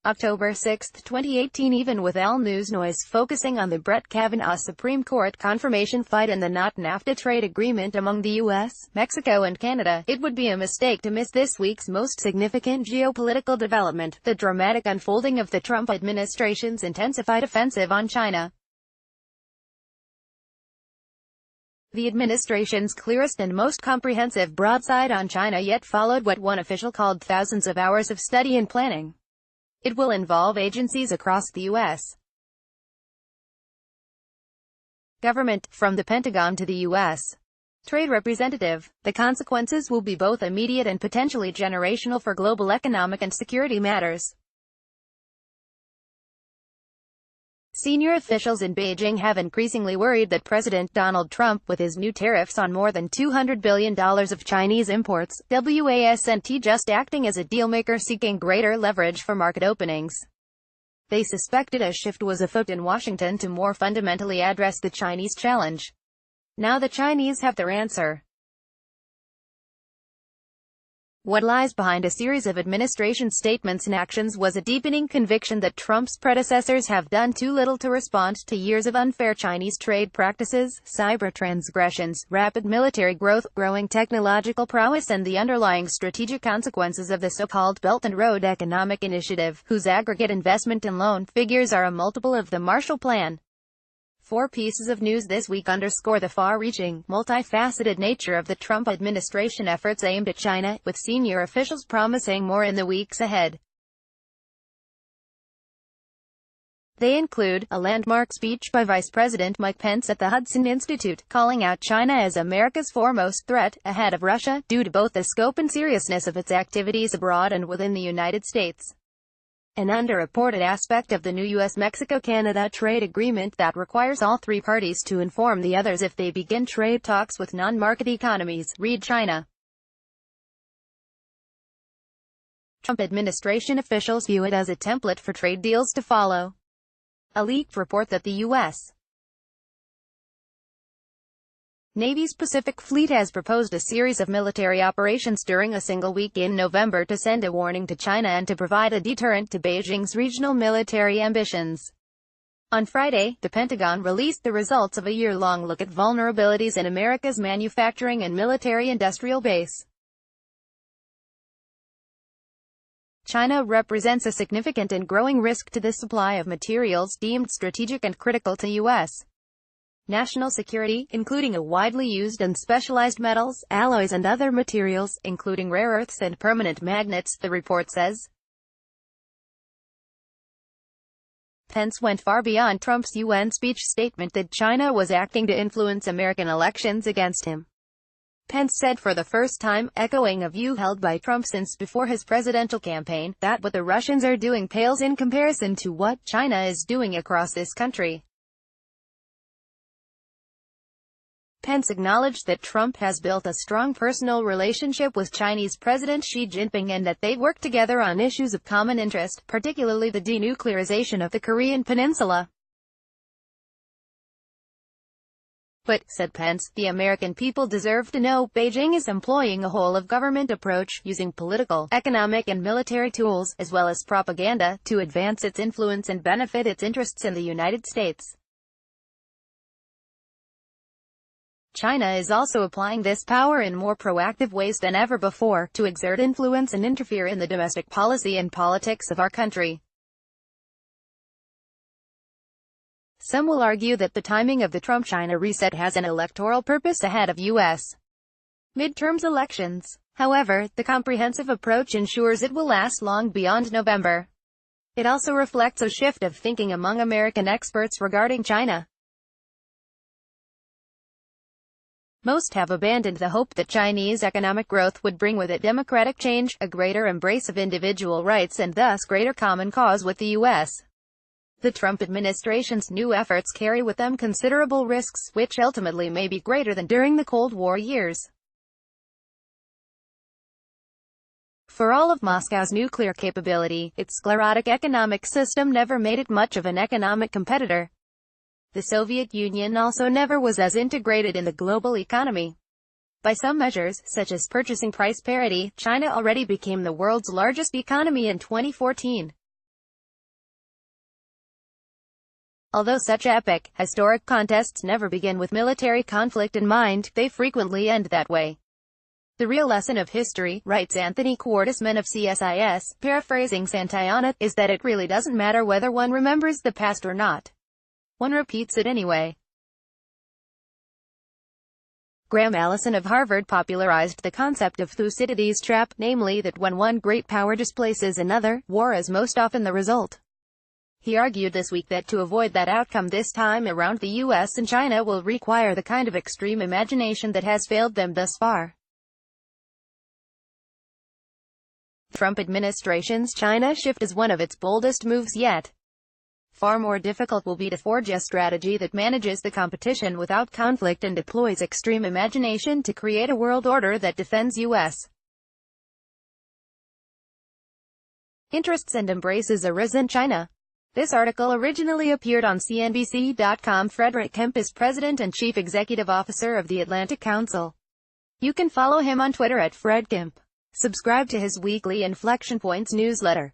October 6, 2018. Even with all news noise focusing on the Brett Kavanaugh Supreme Court confirmation fight and the not NAFTA trade agreement among the U.S., Mexico and Canada, it would be a mistake to miss this week's most significant geopolitical development, the dramatic unfolding of the Trump administration's intensified offensive on China. The administration's clearest and most comprehensive broadside on China yet followed what one official called thousands of hours of study and planning. It will involve agencies across the U.S. government, from the Pentagon to the U.S. Trade Representative. The consequences will be both immediate and potentially generational for global economic and security matters. Senior officials in Beijing have increasingly worried that President Donald Trump, with his new tariffs on more than $200 billion of Chinese imports, wasn't just acting as a dealmaker seeking greater leverage for market openings. They suspected a shift was afoot in Washington to more fundamentally address the Chinese challenge. Now the Chinese have their answer. What lies behind a series of administration statements and actions was a deepening conviction that Trump's predecessors have done too little to respond to years of unfair Chinese trade practices, cyber transgressions, rapid military growth, growing technological prowess and the underlying strategic consequences of the so-called Belt and Road Economic Initiative, whose aggregate investment and loan figures are a multiple of the Marshall Plan. 4 pieces of news this week underscore the far-reaching, multifaceted nature of the Trump administration efforts aimed at China, with senior officials promising more in the weeks ahead. They include a landmark speech by Vice President Mike Pence at the Hudson Institute, calling out China as America's foremost threat, ahead of Russia, due to both the scope and seriousness of its activities abroad and within the United States. An underreported aspect of the new U.S.-Mexico-Canada trade agreement that requires all 3 parties to inform the others if they begin trade talks with non-market economies, read China. Trump administration officials view it as a template for trade deals to follow. A leaked report that the U.S. Navy's Pacific Fleet has proposed a series of military operations during a single week in November to send a warning to China and to provide a deterrent to Beijing's regional military ambitions. On Friday, the Pentagon released the results of a year-long look at vulnerabilities in America's manufacturing and military-industrial base. China represents a significant and growing risk to the supply of materials deemed strategic and critical to U.S. national security, including a widely used and specialized metals, alloys and other materials, including rare earths and permanent magnets, the report says. Pence went far beyond Trump's UN speech statement that China was acting to influence American elections against him. Pence said for the first time, echoing a view held by Trump since before his presidential campaign, that what the Russians are doing pales in comparison to what China is doing across this country. Pence acknowledged that Trump has built a strong personal relationship with Chinese President Xi Jinping and that they work together on issues of common interest, particularly the denuclearization of the Korean Peninsula. But, said Pence, the American people deserve to know, Beijing is employing a whole-of-government approach, using political, economic and military tools, as well as propaganda, to advance its influence and benefit its interests in the United States. China is also applying this power in more proactive ways than ever before, to exert influence and interfere in the domestic policy and politics of our country. Some will argue that the timing of the Trump-China reset has an electoral purpose ahead of U.S. midterms elections. However, the comprehensive approach ensures it will last long beyond November. It also reflects a shift of thinking among American experts regarding China. Most have abandoned the hope that Chinese economic growth would bring with it democratic change, a greater embrace of individual rights and thus greater common cause with the U.S. The Trump administration's new efforts carry with them considerable risks, which ultimately may be greater than during the Cold War years. For all of Moscow's nuclear capability, its sclerotic economic system never made it much of an economic competitor. The Soviet Union also never was as integrated in the global economy. By some measures, such as purchasing price parity, China already became the world's largest economy in 2014. Although such epic, historic contests never begin with military conflict in mind, they frequently end that way. The real lesson of history, writes Anthony Quartisman of CSIS, paraphrasing Santayana, is that it really doesn't matter whether one remembers the past or not. One repeats it anyway. Graham Allison of Harvard popularized the concept of Thucydides' trap, namely that when one great power displaces another, war is most often the result. He argued this week that to avoid that outcome this time around, the US and China will require the kind of extreme imagination that has failed them thus far. Trump administration's China shift is one of its boldest moves yet. Far more difficult will be to forge a strategy that manages the competition without conflict and deploys extreme imagination to create a world order that defends U.S. interests and embraces a risen China. This article originally appeared on CNBC.com. Frederick Kemp is President and Chief Executive Officer of the Atlantic Council. You can follow him on Twitter at Fred Kemp. Subscribe to his weekly Inflection Points newsletter.